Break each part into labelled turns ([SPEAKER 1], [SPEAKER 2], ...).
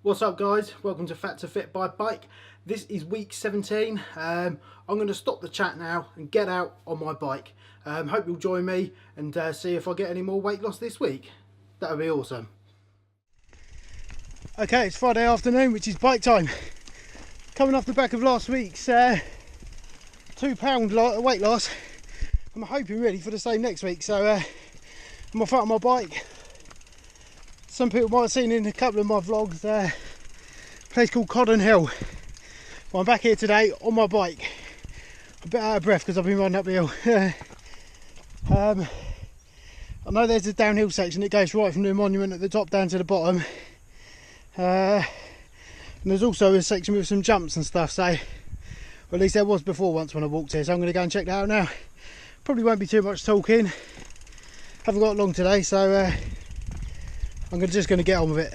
[SPEAKER 1] What's up guys, welcome to Fat to Fit by Bike. This is week 17. I'm going to stop the chat now and get out on my bike. Hope you'll join me and see if I get any more weight loss this week. That would be awesome. Okay, it's Friday afternoon, which is bike time. Coming off the back of last week's £2 weight loss, I'm hoping really for the same next week. So I'm off out on my bike. Some people might have seen in a couple of my vlogs a place called Cardinham. Well, I'm back here today on my bike. A bit out of breath because I've been running uphill. I know there's a downhill section that goes right from the monument at the top down to the bottom. And there's also a section with some jumps and stuff, so, or at least there was before once when I walked here, so I'm going to go and check that out now. Probably won't be too much talking. Haven't got long today, so I'm just going to get on with it.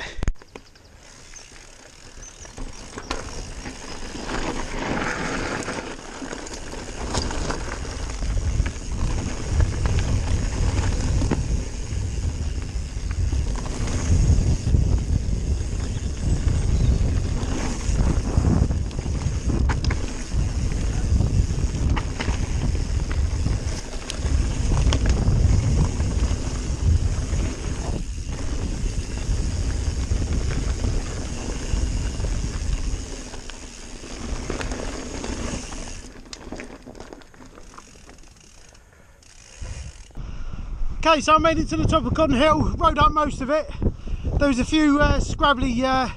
[SPEAKER 1] Okay, so I made it to the top of Codden Hill, rode up most of it. There was a few scrabbly, I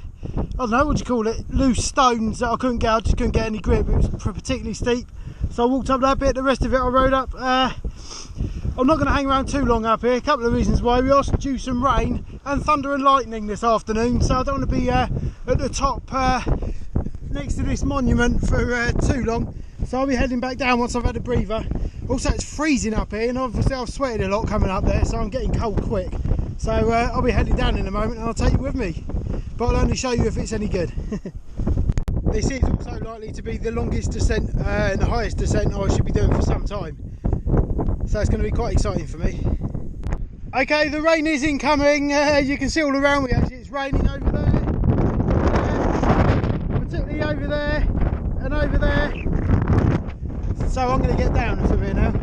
[SPEAKER 1] don't know, what do you call it, loose stones that I couldn't get, I just couldn't get any grip. It was particularly steep, so I walked up that bit. The rest of it I rode up. I'm not going to hang around too long up here. A couple of reasons why. We are due some rain and thunder and lightning this afternoon, so I don't want to be at the top next to this monument for too long. So I'll be heading back down once I've had a breather. Also, it's freezing up here, and obviously I've sweated a lot coming up there, so I'm getting cold quick. So I'll be heading down in a moment and I'll take you with me, but I'll only show you if it's any good. This is also likely to be the longest descent and the highest descent I should be doing for some time, so it's going to be quite exciting for me. Okay, the rain is incoming. You can see all around me actually it's raining over there, particularly over there and over there. So I'm going to get down from here now.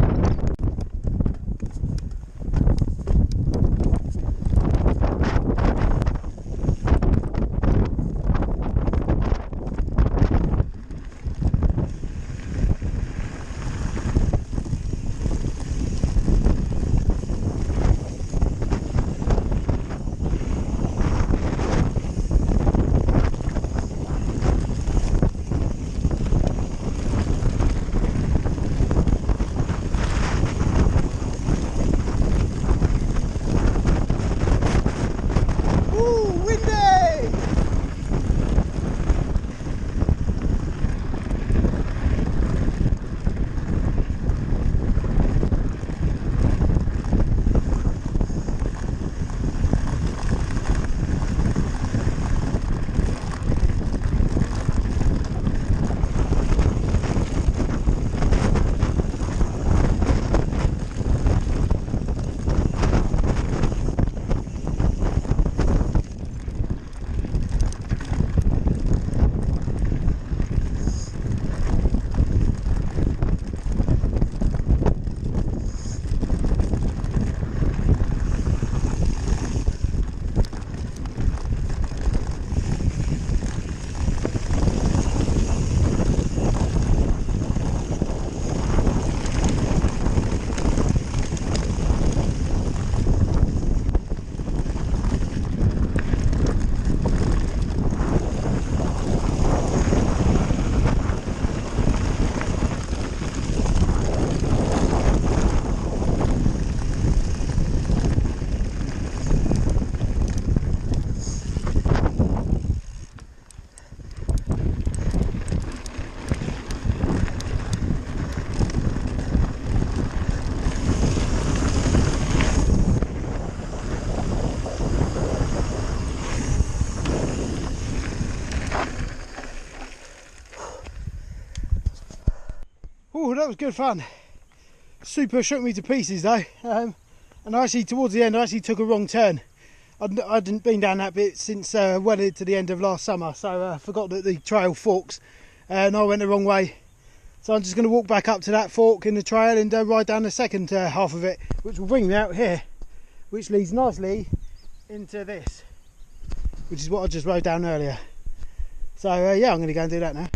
[SPEAKER 1] Oh, that was good fun. Super shook me to pieces though. And I actually, towards the end, I actually took a wrong turn. I hadn't been down that bit since well into the end of last summer, so I forgot that the trail forks and I went the wrong way. So I'm just going to walk back up to that fork in the trail and ride down the second half of it, which will bring me out here, which leads nicely into this, which is what I just rode down earlier. So yeah, I'm going to go and do that now.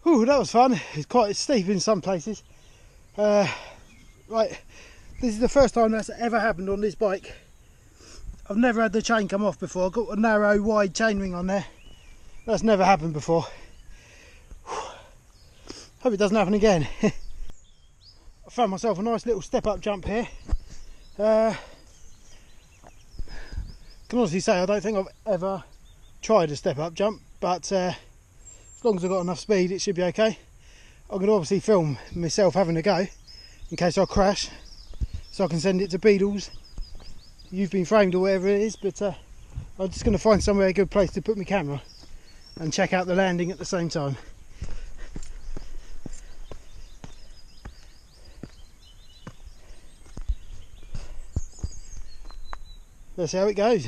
[SPEAKER 1] Ooh, that was fun. It's quite steep in some places. Right, this is the first time that's ever happened on this bike. I've never had the chain come off before. I've got a narrow, wide chain ring on there. That's never happened before. Hope it doesn't happen again. I found myself a nice little step-up jump here. Can honestly say I don't think I've ever tried a step-up jump, but as long as I've got enough speed, it should be okay. I'm going to obviously film myself having a go in case I crash, so I can send it to Beadles. You've been framed or whatever it is, but I'm just going to find somewhere a good place to put my camera and check out the landing at the same time. Let's see how it goes.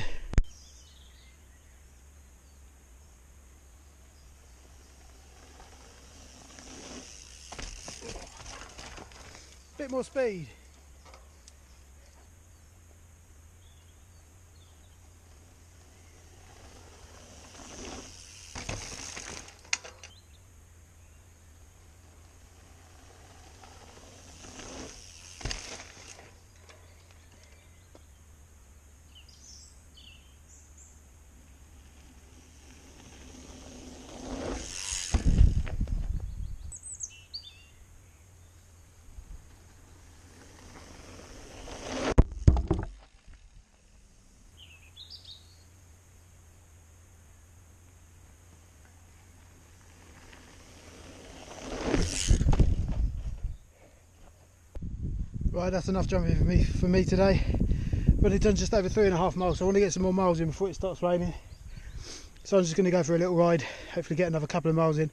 [SPEAKER 1] Bit more speed. Right, that's enough jumping for me today. But it's done just over 3.5 miles, so I want to get some more miles in before it starts raining. So I'm just going to go for a little ride, hopefully get another couple of miles in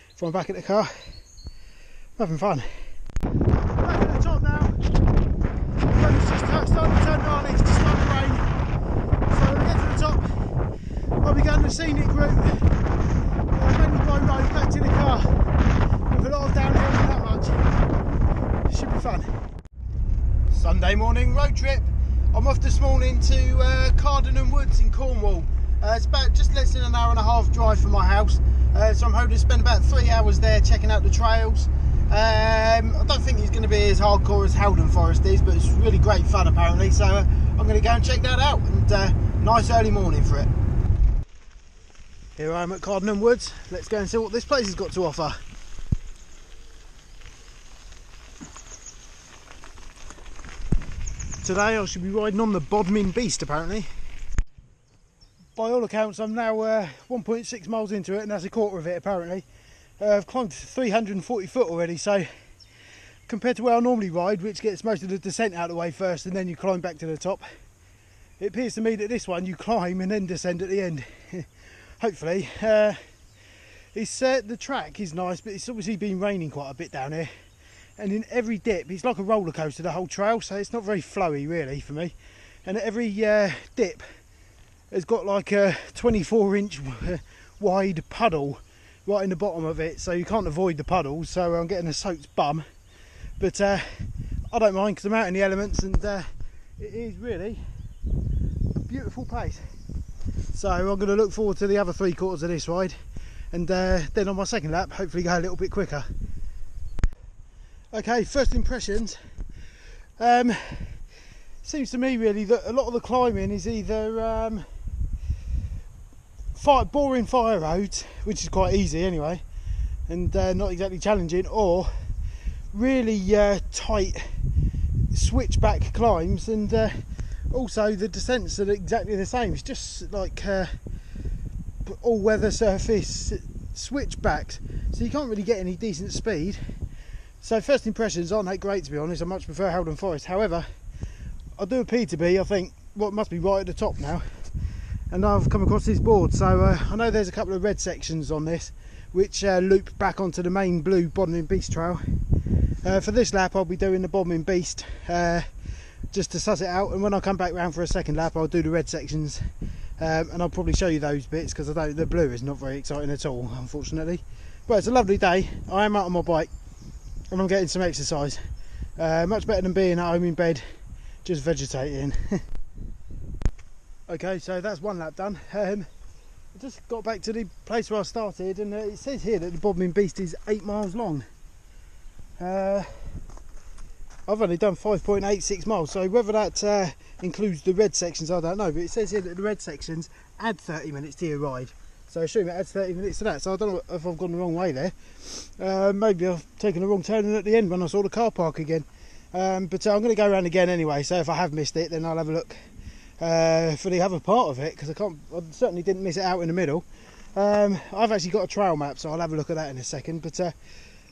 [SPEAKER 1] before I'm back at the car. I'm having fun. Back at the top now. It's just starting to turn dark, it's just starting to rain. So when I get to the top, I'll be going the scenic route, mainly by road back to the car, with a lot of downhill and that much. It should be fun. Sunday morning road trip. I'm off this morning to Cardinham Woods in Cornwall. It's about just less than an hour and a half drive from my house, so I'm hoping to spend about 3 hours there checking out the trails. I don't think it's going to be as hardcore as Howden Forest is, but it's really great fun apparently, so I'm going to go and check that out, and nice early morning for it. Here I am at Cardinham Woods. Let's go and see what this place has got to offer. Today I should be riding on the Bodmin Beast apparently. By all accounts I'm now 1.6 miles into it, and that's a quarter of it apparently. I've climbed 340 foot already, so compared to where I normally ride, which gets most of the descent out of the way first and then you climb back to the top, it appears to me that this one you climb and then descend at the end. hopefully. The track is nice, but it's obviously been raining quite a bit down here, and in every dip it's like a roller coaster, the whole trail, so it's not very flowy really for me. And at every dip has got like a 24-inch wide puddle right in the bottom of it, so you can't avoid the puddles, so I'm getting a soaked bum, but I don't mind because I'm out in the elements, and it is really a beautiful place. So I'm going to look forward to the other 3/4 of this ride, and then on my second lap hopefully go a little bit quicker. Okay, first impressions. Seems to me really that a lot of the climbing is either boring fire roads, which is quite easy anyway, and not exactly challenging, or really tight switchback climbs, and also the descents are exactly the same. It's just like all-weather surface switchbacks, so you can't really get any decent speed. So first impressions aren't that great, to be honest. I much prefer Howden Forest. However, I do appear to be, I think, what must be right at the top now, and I've come across this board, so I know there's a couple of red sections on this which loop back onto the main blue Bottoming Beast trail. For this lap I'll be doing the Bottoming Beast just to suss it out, and when I come back round for a second lap I'll do the red sections, and I'll probably show you those bits, because the blue is not very exciting at all, unfortunately. But it's a lovely day. I am out on my bike and I'm getting some exercise, much better than being at home in bed just vegetating. Okay, so that's one lap done. I just got back to the place where I started, and it says here that the Bottoming Beast is 8 miles long. I've only done 5.86 miles, so whether that includes the red sections I don't know, but it says here that the red sections add 30 minutes to your ride, so I assume it adds 30 minutes to that. So I don't know if I've gone the wrong way there. Maybe I've taken a wrong turn at the end when I saw the car park again. But I'm going to go around again anyway, so if I have missed it then I'll have a look for the other part of it, because I certainly didn't miss it out in the middle. I've actually got a trail map, so I'll have a look at that in a second, but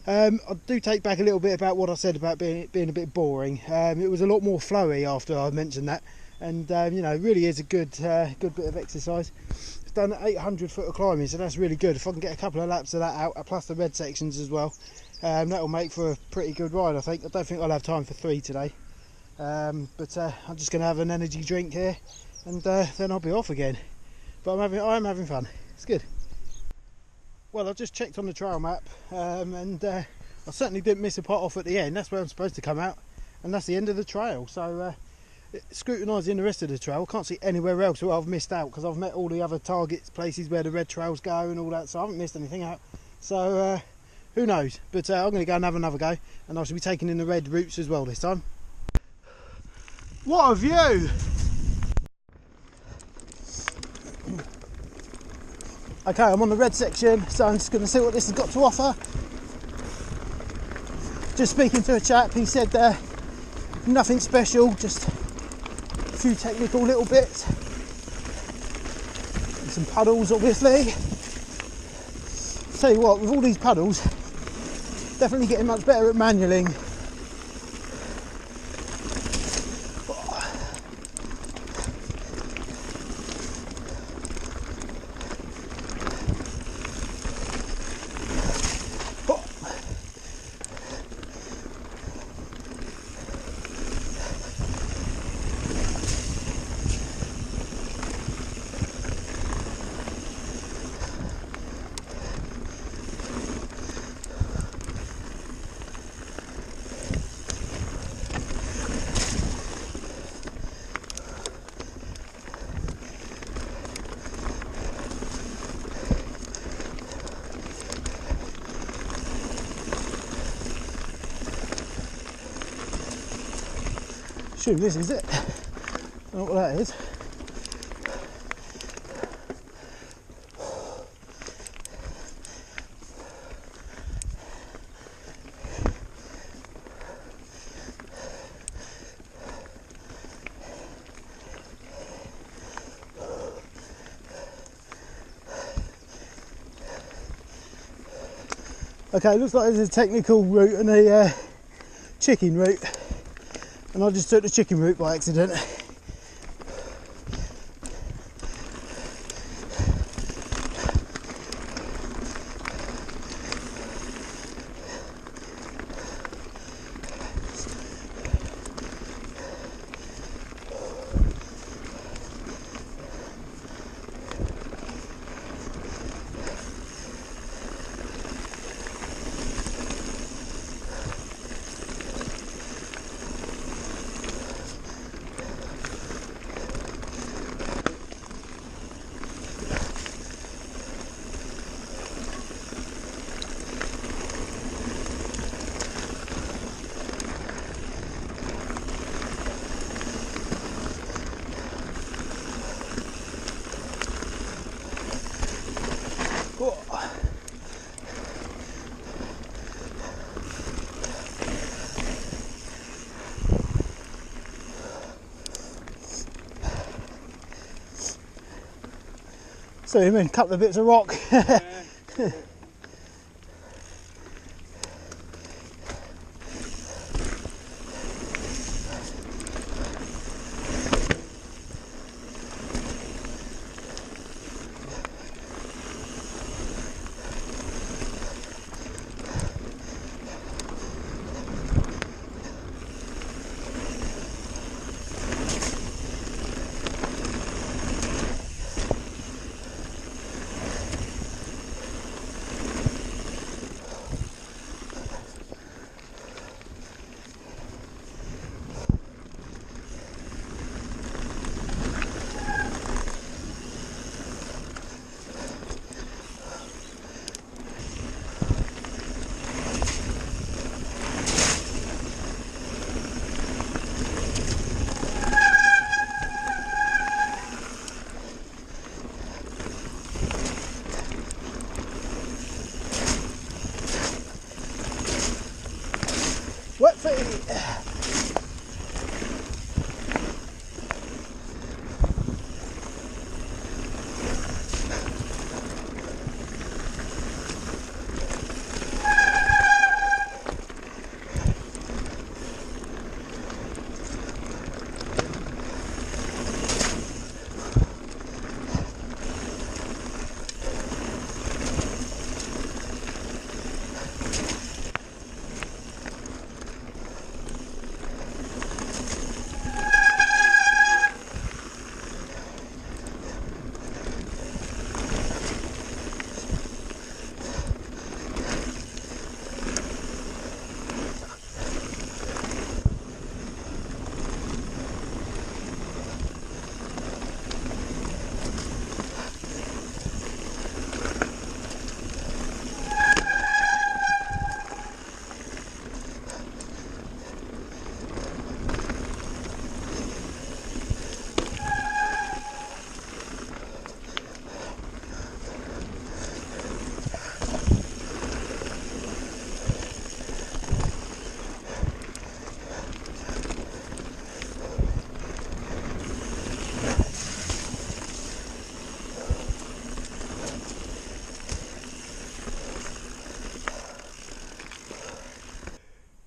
[SPEAKER 1] I do take back a little bit about what I said about being a bit boring. It was a lot more flowy after I mentioned that, and you know, it really is a good bit of exercise. I've done 800 foot of climbing, so that's really good. If I can get a couple of laps of that out, plus the red sections as well, that'll make for a pretty good ride, I think. I don't think I'll have time for 3 today, but I'm just going to have an energy drink here, and then I'll be off again. But I'm having fun. It's good. Well, I just checked on the trail map, and I certainly didn't miss a pot off at the end. That's where I'm supposed to come out, and that's the end of the trail. So scrutinising the rest of the trail, I can't see anywhere else where I've missed out, because I've met all the other targets, places where the red trails go and all that, so I haven't missed anything out. So who knows, but I'm going to go and have another go, and I shall be taking in the red routes as well this time. What a view! Okay, I'm on the red section, so I'm just going to see what this has got to offer. Just speaking to a chap, he said nothing special, just a few technical little bits. And some puddles, obviously. Tell you what, with all these puddles, definitely getting much better at manualing. This is it. I don't know what that is. Okay, it looks like there's a technical route and a chicken route, and I just took the chicken route by accident. So I mean, a couple of bits of rock. Wet feet.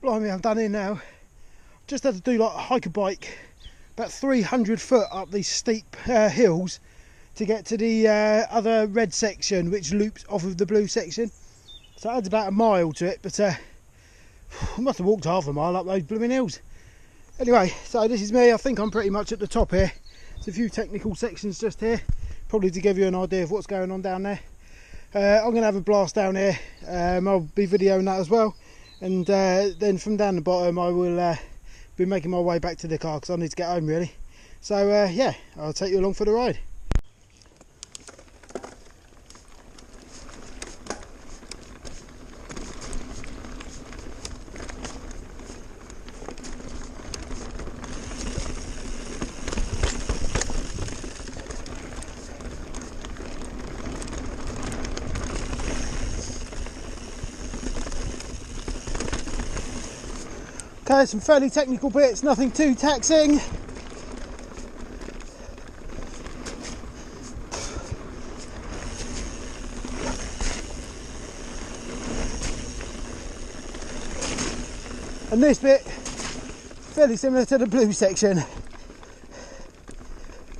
[SPEAKER 1] Blimey, I'm done in now. Just had to do like a hiker bike about 300 foot up these steep hills to get to the other red section, which loops off of the blue section. So it adds about a mile to it, but I must have walked half a mile up those blooming hills. Anyway, so this is me. I think I'm pretty much at the top here. There's a few technical sections just here, probably to give you an idea of what's going on down there. I'm going to have a blast down here. I'll be videoing that as well. And then from down the bottom I will be making my way back to the car because I need to get home really. So yeah, I'll take you along for the ride. Okay, some fairly technical bits, nothing too taxing. And this bit, fairly similar to the blue section.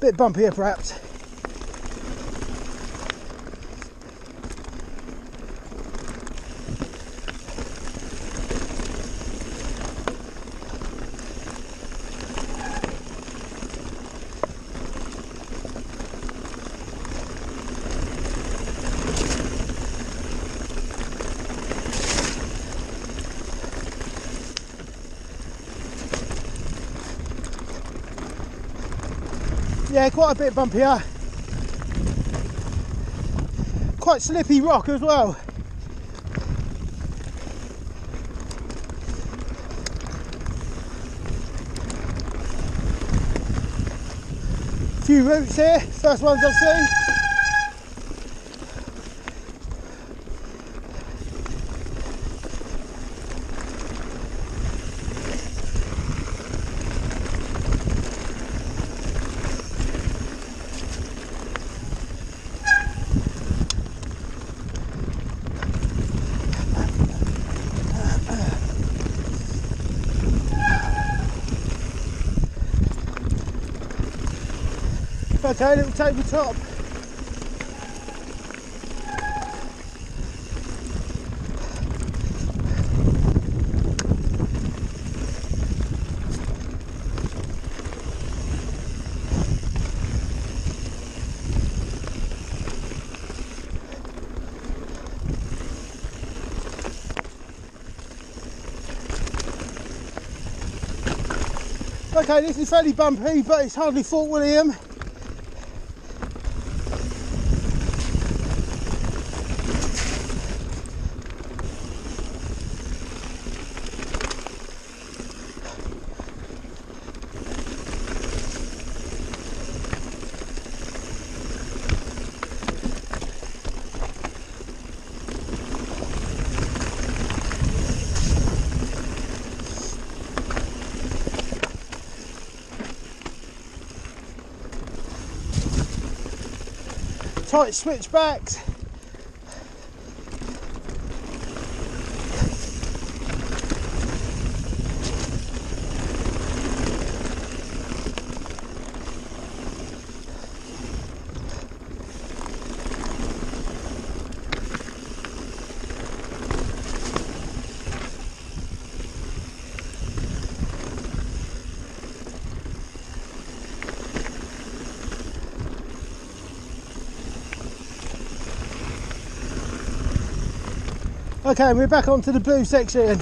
[SPEAKER 1] Bit bumpier perhaps. Yeah, quite a bit bumpier. Quite slippy rock as well. Few roots here, first ones I've seen. Okay, little tabletop. Okay, this is fairly bumpy, but it's hardly Fort William. Tight switchbacks. Okay, we're back onto the blue section.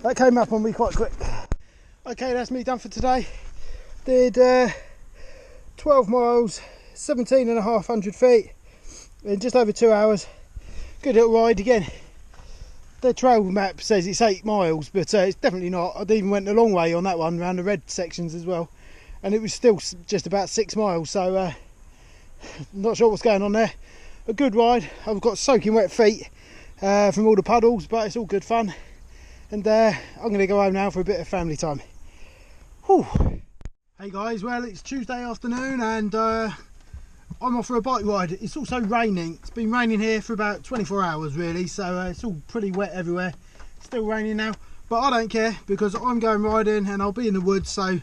[SPEAKER 1] That came up on me quite quick. Okay, that's me done for today. Did 12 miles, 17,500 feet in just over 2 hours. Good little ride again. The trail map says it's 8 miles, but it's definitely not. I even went a long way on that one, around the red sections as well, and it was still just about 6 miles, so not sure what's going on there. A good ride. I've got soaking wet feet from all the puddles, but it's all good fun, and I'm going to go home now for a bit of family time. Whew. Hey guys, well, it's Tuesday afternoon and I'm off for a bike ride. It's also raining. It's been raining here for about 24 hours really, so it's all pretty wet everywhere. It's still raining now, but I don't care because I'm going riding and I'll be in the woods, so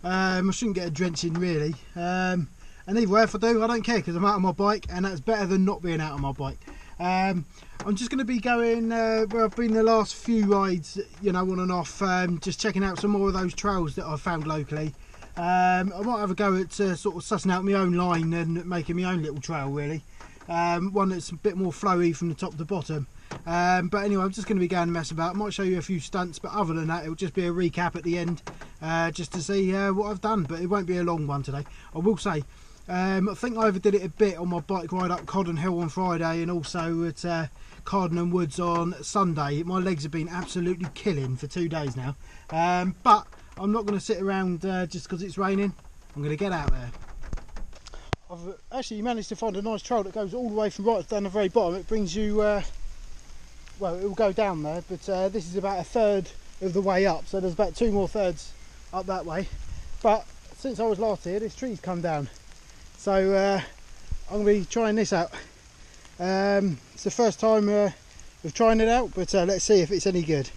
[SPEAKER 1] I shouldn't get a drenching really. And either way, if I do, I don't care because I'm out on my bike, and that's better than not being out on my bike. I'm just going to be going where I've been the last few rides, you know, on and off, just checking out some more of those trails that I've found locally. I might have a go at sort of sussing out my own line and making my own little trail really, one that's a bit more flowy from the top to bottom, but anyway, I'm just going to be going and mess about. I might show you a few stunts, but other than that it'll just be a recap at the end, just to see what I've done, but it won't be a long one today. I will say, I think I overdid it a bit on my bike ride up Cardinham on Friday and also at Cardinham Woods on Sunday. My legs have been absolutely killing for 2 days now, but I'm not going to sit around just because it's raining. I'm going to get out there. I've actually managed to find a nice trail that goes all the way from right down the very bottom. It brings you, well, it will go down there, but this is about a third of the way up, so there's about 2 more thirds up that way. But since I was last here, this tree's come down, so I'm going to be trying this out. It's the first time of trying it out, but let's see if it's any good.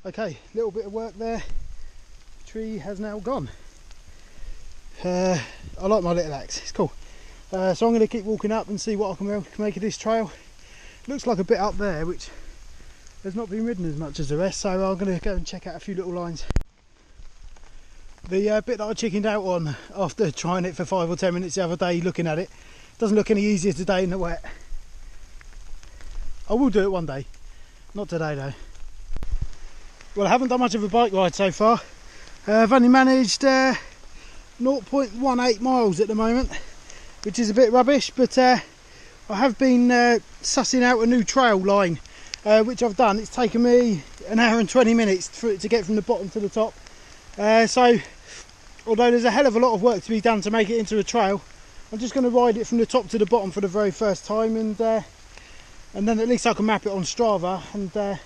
[SPEAKER 1] Okay, little bit of work there. The tree has now gone. I like my little axe, it's cool. So I'm going to keep walking up and see what I can make of this trail. Looks like a bit up there which has not been ridden as much as the rest, so I'm going to go and check out a few little lines. The bit that I chickened out on after trying it for 5 or 10 minutes the other day, looking at it, doesn't look any easier today in the wet. I will do it one day, not today though. Well, I haven't done much of a bike ride so far. I've only managed 0.18 miles at the moment, which is a bit rubbish, but I have been sussing out a new trail line, which I've done. It's taken me 1 hour and 20 minutes for it to get from the bottom to the top. So, although there's a hell of a lot of work to be done to make it into a trail, I'm just going to ride it from the top to the bottom for the very first time, and then at least I can map it on Strava and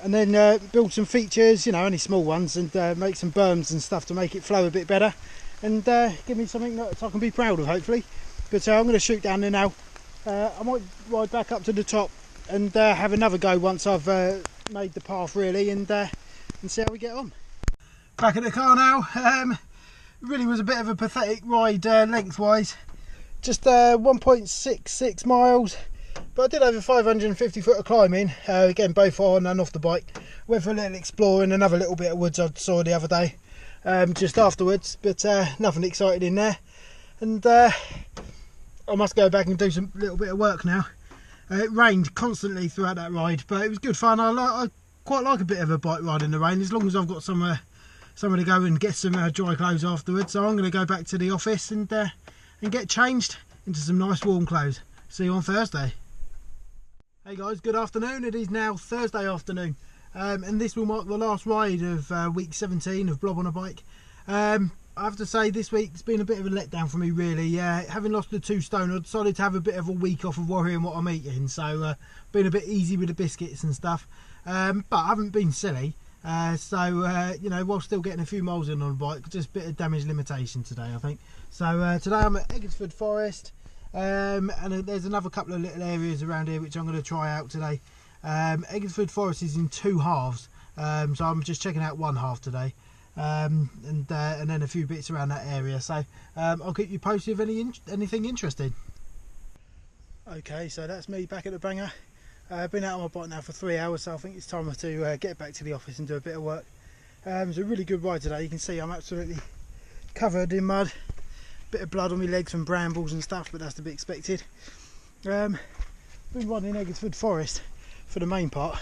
[SPEAKER 1] and then build some features, you know, only small ones, and make some berms and stuff to make it flow a bit better, and give me something that I can be proud of, hopefully. But I'm going to shoot down there now. I might ride back up to the top and have another go once I've made the path really, and see how we get on. Back at the car now. Really was a bit of a pathetic ride lengthwise. Just 1.66 miles, but I did over 550 foot of climbing, again both on and off the bike. Went for a little exploring, another little bit of woods I saw the other day just afterwards, but nothing exciting in there. And I must go back and do some little bit of work now. It rained constantly throughout that ride, but it was good fun. I quite like a bit of a bike ride in the rain, as long as I've got somewhere to go and get some dry clothes afterwards. So I'm going to go back to the office and get changed into some nice warm clothes. See you on Thursday. Hey guys, good afternoon. It is now Thursday afternoon, and this will mark the last ride of week 17 of Blob on a Bike. I have to say this week's been a bit of a letdown for me really. Having lost the 2 stone, I decided to have a bit of a week off of worrying what I'm eating, so been a bit easy with the biscuits and stuff, but I haven't been silly. You know, while still getting a few miles in on the bike, just a bit of damage limitation today, I think. So today I'm at Eggesford Forest, and there's another couple of little areas around here which I'm going to try out today. Eggesford Forest is in 2 halves, so I'm just checking out one half today, and then a few bits around that area. So I'll keep you posted if anything interesting. Okay, so that's me back at the banger. I've been out on my bike now for 3 hours, so I think it's time to get back to the office and do a bit of work. It was a really good ride today. You can see I'm absolutely covered in mud, bit of blood on my legs from brambles and stuff, but that's to be expected. Been riding Eggesford Forest for the main part,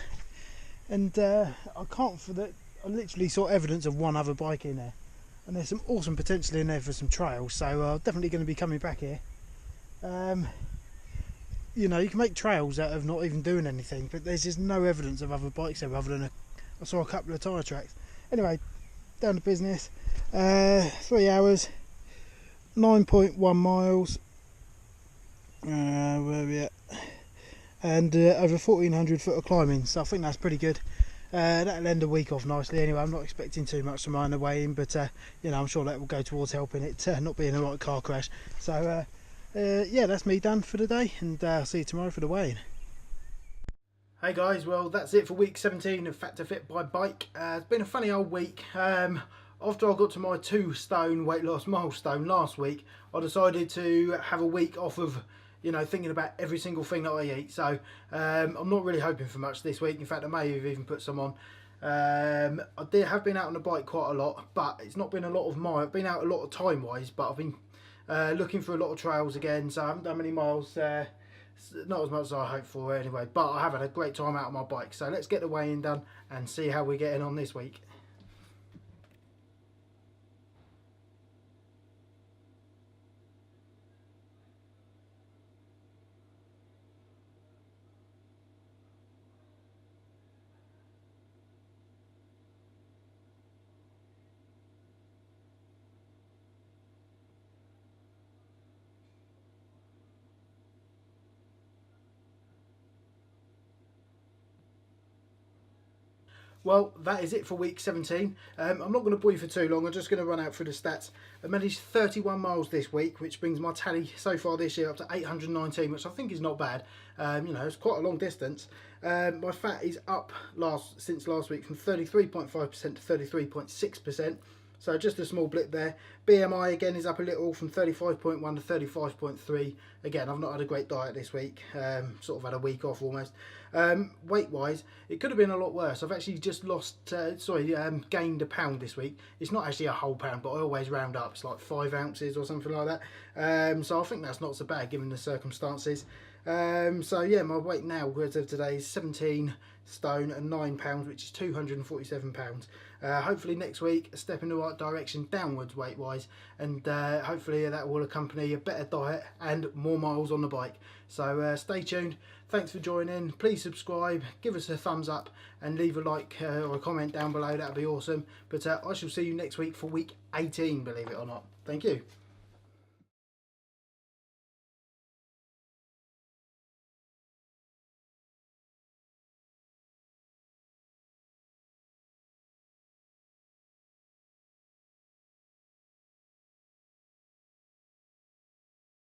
[SPEAKER 1] and I literally saw evidence of one other bike in there, and there's some awesome potential in there for some trails, so I'm definitely going to be coming back here. You know, you can make trails out of not even doing anything, but there's just no evidence of other bikes there other than I saw a couple of tyre tracks. Anyway, down to business. 3 hours, 9.1 miles, where are we at? And over 1,400 foot of climbing, so I think that's pretty good. That'll end the week off nicely anyway. I'm not expecting too much to mine the way in, but you know, I'm sure that will go towards helping it not being a right car crash. So yeah, that's me done for the day, and I'll see you tomorrow for the weigh-in. Hey guys, well that's it for week 17 of Factor Fit by Bike. It's been a funny old week. After I got to my 2 stone weight loss milestone last week, I decided to have a week off of, you know, thinking about every single thing that I eat. So I'm not really hoping for much this week. In fact, I may have even put some on. I have been out on the bike quite a lot, but it's not been a lot of miles. I've been out a lot of time wise, but I've been looking for a lot of trails again, so I haven't done many miles, not as much as I hoped for anyway, but I have had a great time out on my bike. So let's get the weigh-in done and see how we're getting on this week. Well, that is it for week 17. I'm not going to bore you for too long. I'm just going to run out through the stats. I managed 31 miles this week, which brings my tally so far this year up to 819, which I think is not bad. You know, it's quite a long distance. My fat is up since last week from 33.5% to 33.6%. So just a small blip there. BMI again is up a little from 35.1 to 35.3. Again, I've not had a great diet this week. Sort of had a week off almost. Weight wise, it could have been a lot worse. I've actually just gained a pound this week. It's not actually a whole pound, but I always round up. It's like 5 ounces or something like that. So I think that's not so bad given the circumstances. So yeah, my weight now as of today is 17 stone and 9 pounds, which is 247 pounds. Hopefully next week a step in the right direction downwards weight wise, and hopefully that will accompany a better diet and more miles on the bike. So stay tuned. Thanks for joining. Please subscribe, give us a thumbs up, and leave a like or a comment down below. That'd be awesome. But I shall see you next week for week 18, believe it or not. Thank you.